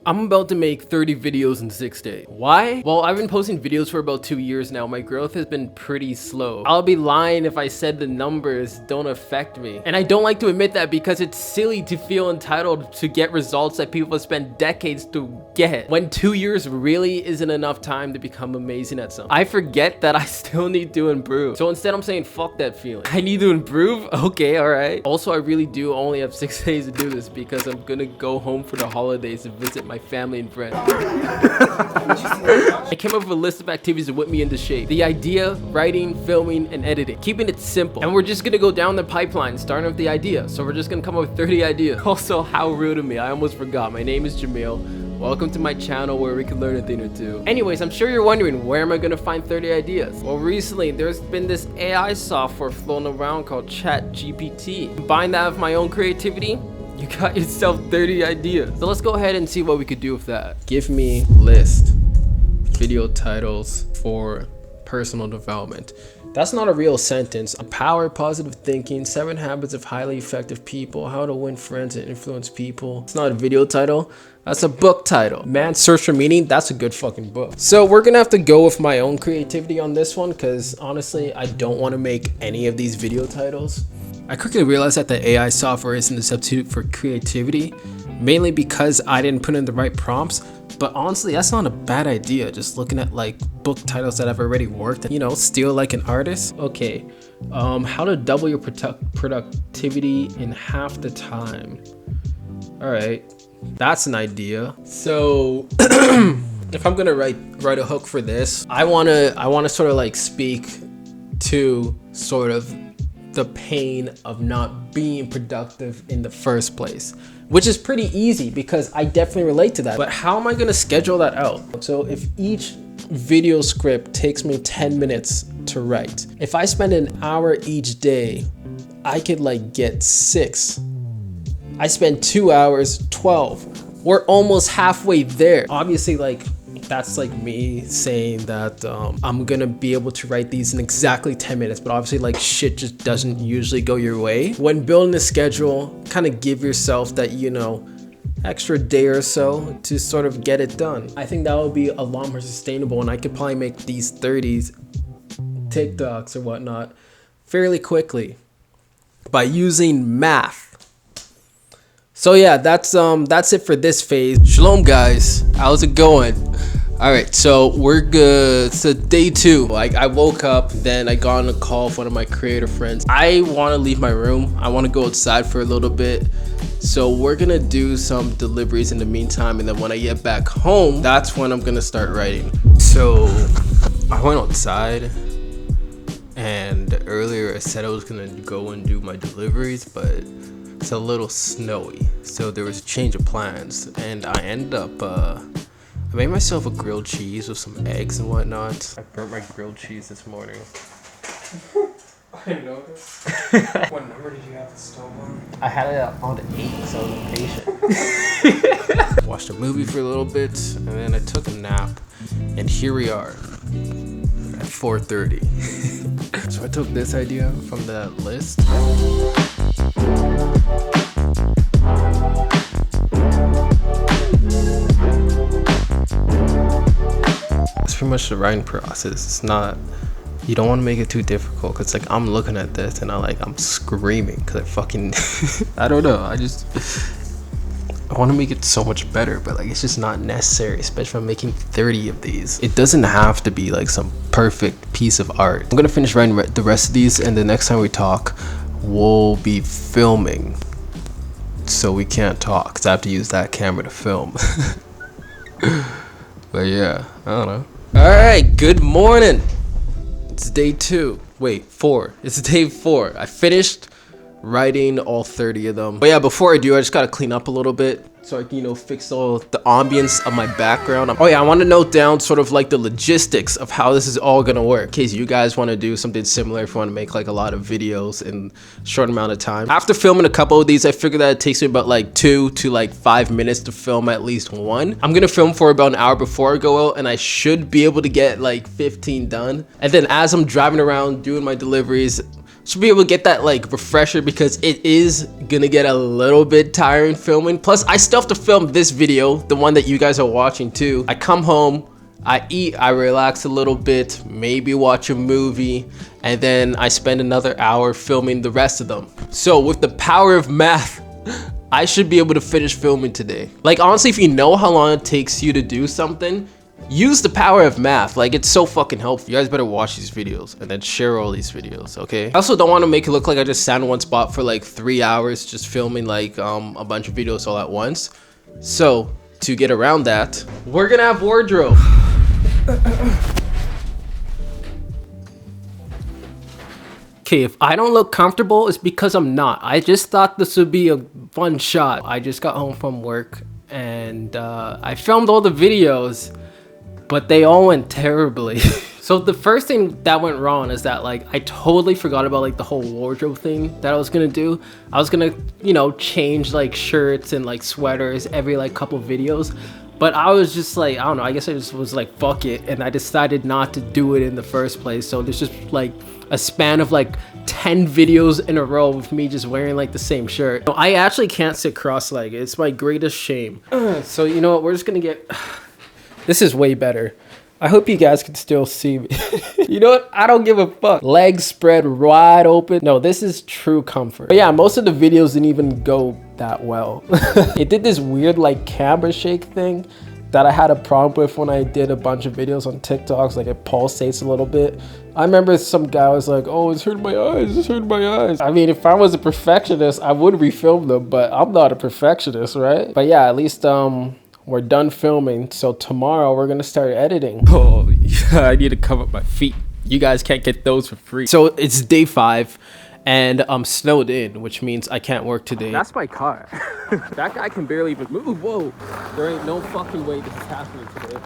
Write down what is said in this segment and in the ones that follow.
I'm about to make 30 videos in 6 days. Why? Well, I've been posting videos for about 2 years now. My growth has been pretty slow. I'll be lying if I said the numbers don't affect me. And I don't like to admit that because it's silly to feel entitled to get results that people have spent decades to get, when 2 years really isn't enough time to become amazing at something. I forget that I still need to improve. So instead I'm saying fuck that feeling. I need to improve? Okay, alright. Also, I really do only have 6 days to do this because I'm gonna go home for the holidays to visit my family and friends. I came up with a list of activities to whip me into shape. The idea, writing, filming, and editing. Keeping it simple. And we're just gonna go down the pipeline, starting with the idea. So we're just gonna come up with 30 ideas. Also, how rude of me, I almost forgot. My name is Jamil. Welcome to my channel where we can learn a thing or two. Anyways, I'm sure you're wondering, where am I gonna find 30 ideas? Well, recently, there's been this AI software floating around called ChatGPT. Combine that with my own creativity, you got yourself 30 ideas. So let's go ahead and see what we could do with that. Give me list video titles for personal development. That's not a real sentence. Power, positive thinking, 7 habits of highly effective people, how to win friends and influence people. It's not a video title. That's a book title. Man's Search for Meaning, that's a good fucking book. So we're gonna have to go with my own creativity on this one because honestly, I don't want to make any of these video titles. I quickly realized that the AI software isn't a substitute for creativity, mainly because I didn't put in the right prompts. But honestly, that's not a bad idea. Just looking at like book titles that I've already worked, you know, steal like an artist. Okay, how to double your productivity in half the time. All right, that's an idea. So if I'm gonna write a hook for this, I wanna sort of like speak to sort of the pain of not being productive in the first place, which is pretty easy because I definitely relate to that. But how am I gonna schedule that out? So if each video script takes me 10 minutes to write, if I spend an hour each day, I could like get 6. I spend 2 hours, 12. We're almost halfway there. Obviously, like, that's like me saying that I'm gonna be able to write these in exactly 10 minutes, but obviously like shit just doesn't usually go your way. When building a schedule, kind of give yourself that, you know, extra day or so to sort of get it done. I think that would be a lot more sustainable, and I could probably make these 30s TikToks or whatnot fairly quickly by using math. So yeah, that's it for this phase. Shalom guys, how's it going? All right, so we're good. So day 2, like I woke up, then I got on a call with one of my creator friends. I want to leave my room. I want to go outside for a little bit. So we're gonna do some deliveries in the meantime, and then when I get back home, that's when I'm gonna start writing. So I went outside, and earlier I said I was gonna go and do my deliveries, but it's a little snowy, so there was a change of plans, and I ended up I made myself a grilled cheese with some eggs and whatnot. I burnt my grilled cheese this morning. I didn't know this. What number did you have the stove on? I had it on the 8, so I was impatient. Watched a movie for a little bit, and then I took a nap, and here we are at 4:30. So I took this idea from the list. That's pretty much the writing process. It's not, you don't want to make it too difficult, because like I'm looking at this and I'm screaming because I fucking I don't know, I want to make it so much better, but like it's just not necessary, especially if I'm making 30 of these. It doesn't have to be like some perfect piece of art. I'm gonna finish writing the rest of these, and the next time we talk we'll be filming, so we can't talk because I have to use that camera to film. But yeah, I don't know. All right, good morning. It's day 2. Wait, 4. It's day 4. I finished writing all 30 of them. But yeah, before I do, I just gotta clean up a little bit so I can, you know, fix all the ambience of my background. Oh yeah, I want to note down sort of like the logistics of how this is all gonna work, in case you guys want to do something similar, if you want to make like a lot of videos in a short amount of time. After filming a couple of these, I figured that it takes me about like 2 to like 5 minutes to film at least one. I'm gonna film for about an hour before I go out, and I should be able to get like 15 done. And then as I'm driving around doing my deliveries, should be able to get that like refresher, because it is gonna get a little bit tiring filming. Plus I still have to film this video, the one that you guys are watching too. I come home, I eat, I relax a little bit, maybe watch a movie, and then I spend another hour filming the rest of them. So with the power of math, I should be able to finish filming today. Like honestly, if you know how long it takes you to do something, use the power of math. Like it's so fucking helpful. You guys better watch these videos and then share all these videos, okay? I also don't want to make it look like I just sat in one spot for like 3 hours just filming like a bunch of videos all at once. So to get around that, we're gonna have wardrobe. Okay, if I don't look comfortable, it's because I'm not. I just thought this would be a fun shot. I just got home from work and I filmed all the videos, but they all went terribly. So the first thing that went wrong is that like I totally forgot about like the whole wardrobe thing that I was gonna do. I was gonna, you know, change like shirts and like sweaters every like couple videos. But I was just like, I don't know, I guess I just was like, fuck it. And I decided not to do it in the first place. So there's just like a span of like 10 videos in a row with me just wearing like the same shirt. I actually can't sit cross-legged. It's my greatest shame. So you know what, we're just gonna get, this is way better. I hope you guys can still see me. You know what? I don't give a fuck. Legs spread wide open. No, this is true comfort. But yeah, most of the videos didn't even go that well. It did this weird like camera shake thing that I had a problem with when I did a bunch of videos on TikToks. Like it pulsates a little bit. I remember some guy was like, oh, it's hurting my eyes, it's hurting my eyes. I mean, if I was a perfectionist, I would refilm them, but I'm not a perfectionist, right? But yeah, at least we're done filming, so tomorrow we're gonna start editing. Oh, yeah, I need to cover up my feet. You guys can't get those for free. So it's day 5, and I'm snowed in, which means I can't work today. That's my car. That guy can barely even move. Whoa, there ain't no fucking way this is happening today.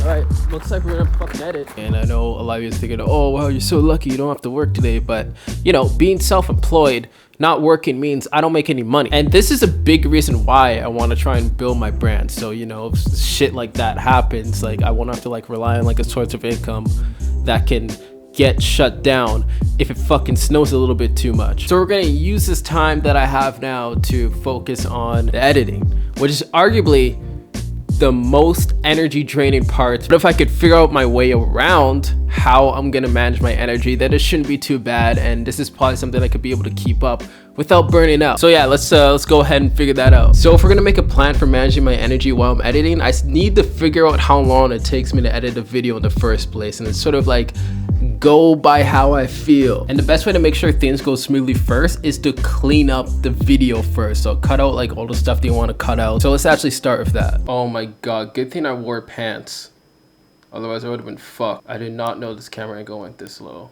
All right, looks like we're gonna fucking edit. And I know a lot of you are thinking, oh, wow, you're so lucky you don't have to work today. But, you know, being self-employed, not working means I don't make any money. And this is a big reason why I want to try and build my brand. So, you know, if shit like that happens, like I won't have to like rely on like a source of income that can get shut down if it fucking snows a little bit too much. So we're gonna use this time that I have now to focus on the editing, which is arguably the most energy draining part. But if I could figure out my way around how I'm gonna manage my energy, then it shouldn't be too bad, and this is probably something I could be able to keep up without burning out. So yeah, let's go ahead and figure that out. So if we're gonna make a plan for managing my energy while I'm editing, I need to figure out how long it takes me to edit a video in the first place, and it's sort of like go by how I feel. And the best way to make sure things go smoothly first is to clean up the video first. So cut out like all the stuff that you want to cut out. So let's actually start with that. Oh my god, good thing I wore pants. Otherwise I would have been fucked. I did not know this camera angle went this low.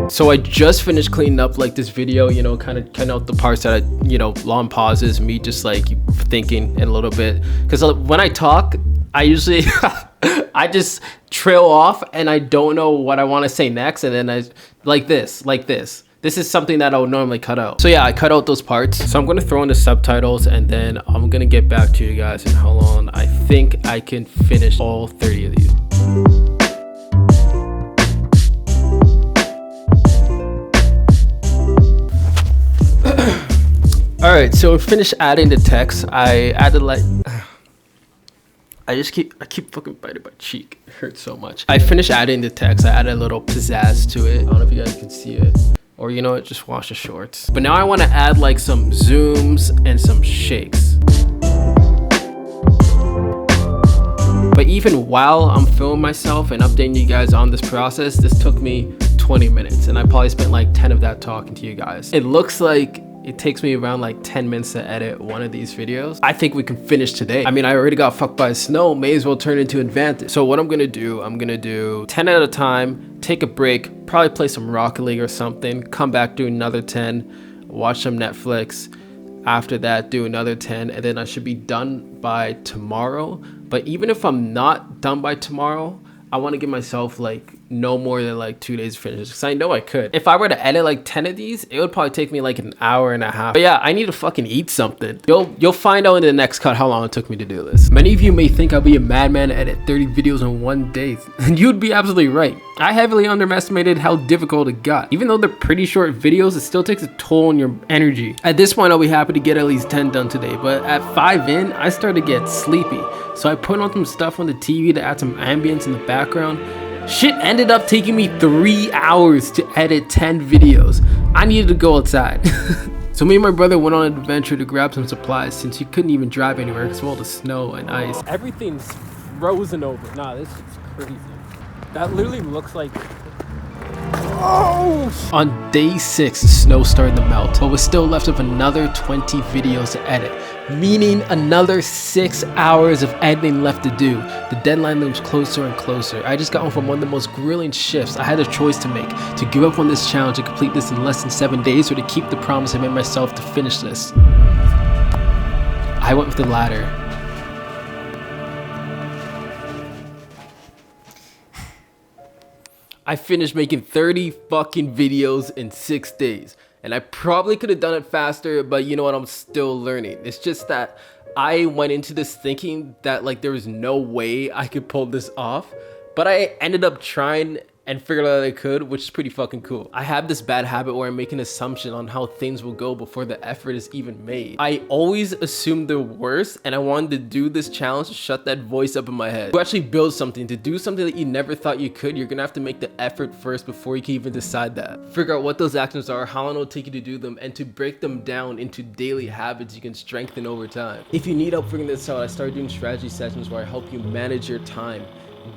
So I just finished cleaning up like this video, you know, kind of cutting out the parts that I, you know, long pauses, me just like thinking in a little bit. Because when I talk, I usually, I just trail off and I don't know what I want to say next. And then I, like this. This is something that I would normally cut out. So yeah, I cut out those parts. So I'm going to throw in the subtitles and then I'm going to get back to you guys in how long I think I can finish all 30 of these. All right, so I finished adding the text. I added like, I keep fucking biting my cheek. It hurts so much. I finished adding the text. I added a little pizzazz to it. I don't know if you guys can see it. Or you know what, just wash the shorts. But now I want to add like some zooms and some shakes. But even while I'm filming myself and updating you guys on this process, this took me 20 minutes. And I probably spent like 10 of that talking to you guys. It looks like it takes me around like 10 minutes to edit one of these videos. I think we can finish today. I mean, I already got fucked by snow, may as well turn it into advantage. So what I'm gonna do 10 at a time, take a break, probably play some Rocket League or something, come back, do another 10, watch some Netflix. After that, do another 10, and then I should be done by tomorrow. But even if I'm not done by tomorrow, I wanna give myself like no more than like 2 days to finish because I know I could. If I were to edit like 10 of these, it would probably take me like an hour and a half. But yeah, I need to fucking eat something. You'll find out in the next cut how long it took me to do this. Many of you may think I'll be a madman to edit 30 videos in one day, and you'd be absolutely right. I heavily underestimated how difficult it got. Even though they're pretty short videos, it still takes a toll on your energy. At this point, I'll be happy to get at least 10 done today, but at 5 in, I started to get sleepy. So I put on some stuff on the TV to add some ambience in the background. Shit ended up taking me 3 hours to edit 10 videos. I needed to go outside. So me and my brother went on an adventure to grab some supplies since he couldn't even drive anywhere because of all the snow and ice. Everything's frozen over. Nah, this is crazy. That literally looks like... Oh! On day 6, the snow started to melt, but we're still left with another 20 videos to edit, meaning another 6 hours of editing left to do. The deadline looms closer and closer. I just got home from one of the most grueling shifts. I had a choice to make, to give up on this challenge and complete this in less than 7 days, or to keep the promise I made myself to finish this. I went with the latter. I finished making 30 fucking videos in 6 days. And I probably could have done it faster, but you know what, I'm still learning. It's just that I went into this thinking that like there was no way I could pull this off. But I ended up trying and figured out that I could, which is pretty fucking cool. I have this bad habit where I make an assumption on how things will go before the effort is even made. I always assume the worst, and I wanted to do this challenge to shut that voice up in my head. To actually build something, to do something that you never thought you could, you're gonna have to make the effort first before you can even decide that. Figure out what those actions are, how long it'll take you to do them, and to break them down into daily habits you can strengthen over time. If you need help figuring this out, I started doing strategy sessions where I help you manage your time,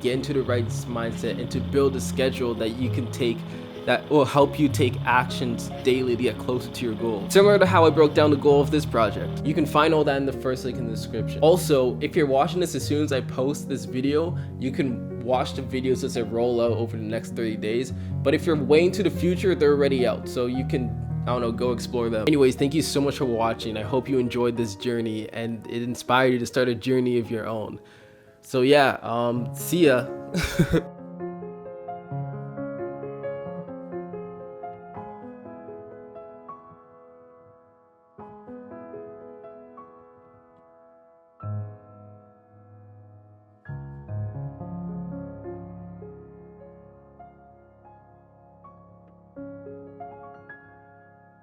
get into the right mindset, and to build a schedule that you can take that will help you take actions daily to get closer to your goal. Similar to how I broke down the goal of this project. You can find all that in the first link in the description. Also, if you're watching this as soon as I post this video, you can watch the videos as I roll out over the next 30 days. But if you're way into the future, they're already out, so you can, I don't know, go explore them. Anyways, thank you so much for watching. I hope you enjoyed this journey and it inspired you to start a journey of your own. So yeah, see ya.